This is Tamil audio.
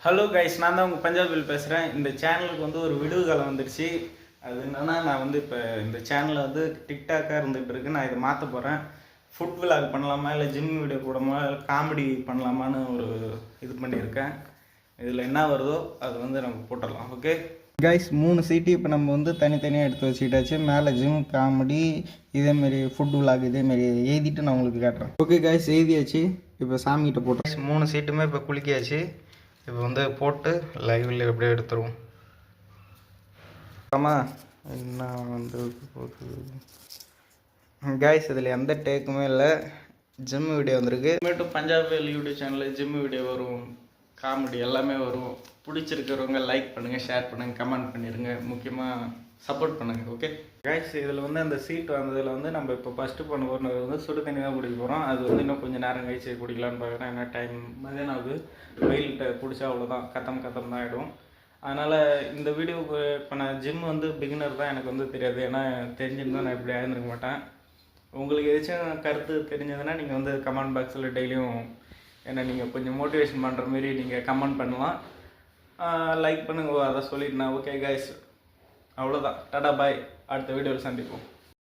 ஹலோ கைஸ், நான் தான் உங்கள் பஞ்சாபில் பேசுகிறேன். இந்த சேனலுக்கு வந்து ஒரு விடுவு காலம் வந்துடுச்சு. அது என்னென்னா, நான் வந்து இப்போ இந்த சேனலில் வந்து டிக்டாக்காக இருந்துகிட்டு இருக்கு. நான் இதை மாற்ற போகிறேன். ஃபுட் விலாக் பண்ணலாமா, இல்லை ஜிம் வீடியோ போடாமா, இல்லை காமெடி பண்ணலாமான்னு ஒரு இது பண்ணியிருக்கேன். இதில் என்ன வருதோ அது வந்து நம்ம போட்டுடலாம். ஓகே கைஸ், 3 சீட்டு இப்போ நம்ம வந்து தனித்தனியாக எடுத்து வச்சுக்கிட்டாச்சு. மேலே ஜிம், காமெடி, இதேமாரி ஃபுட் விலாக் இதேமாரி எழுதிட்டு நான் உங்களுக்கு காட்டுறேன். ஓகே கைஸ், எழுதியாச்சு. இப்போ சாமிகிட்ட போட்டோம். 3 சீட்டுமே இப்போ குளிக்காச்சு. இப்போ வந்து போட்டு லைவில் எப்படியே எடுத்துருவோம். ஆமாம், என்ன வந்து கைஸ், இதில் எந்த டேக்குமே இல்லை. ஜிம் வீடியோ வந்திருக்கு. மட்டும் பஞ்சாபி யூடியூப் சேனலில் ஜிம் வீடியோ வரும், காமெடி எல்லாமே வரும். பிடிச்சிருக்கிறவங்க லைக் பண்ணுங்கள், ஷேர் பண்ணுங்கள், கமெண்ட் பண்ணிடுங்க. முக்கியமாக சப்போர்ட் பண்ணுங்கள். ஓகே கைஸ், இதில் வந்து அந்த சீட் வந்ததில் வந்து நம்ம இப்போ ஃபஸ்ட்டு பண்ண போகிறது வந்து சுடு தண்ணி தான் குடிக்க போகிறோம். அது வந்து இன்னும் கொஞ்சம் நேரம் கழிச்சு குடிக்கலான்னு பார்க்குறேன். ஏன்னா டைம் மதியானம் ஆகுது. வெயில்கிட்ட பிடிச்சா அவ்வளோதான், கத்தம் தான் ஆகிடும். அதனால் இந்த வீடியோவுக்கு இப்போ நான் ஜிம் வந்து பிகினர் தான், எனக்கு வந்து தெரியாது. ஏன்னா தெரிஞ்சிருந்தால் நான் இப்படி ஆயிருந்துருக்க மாட்டேன். உங்களுக்கு ஏதாச்சும் கருத்து தெரிஞ்சதுன்னா நீங்கள் வந்து கமெண்ட் பாக்ஸில் டெய்லியும் ஏன்னா நீங்கள் கொஞ்சம் மோட்டிவேஷன் பண்ணுற மாரி நீங்கள் கமெண்ட் பண்ணலாம். லைக் பண்ணுங்க, அதை சொல்லிட்டு நான் ஓகே கைஸ், அவ்வளோதான். டாடா பாய். அடுத்த வீடியோவில் சந்திப்போம்.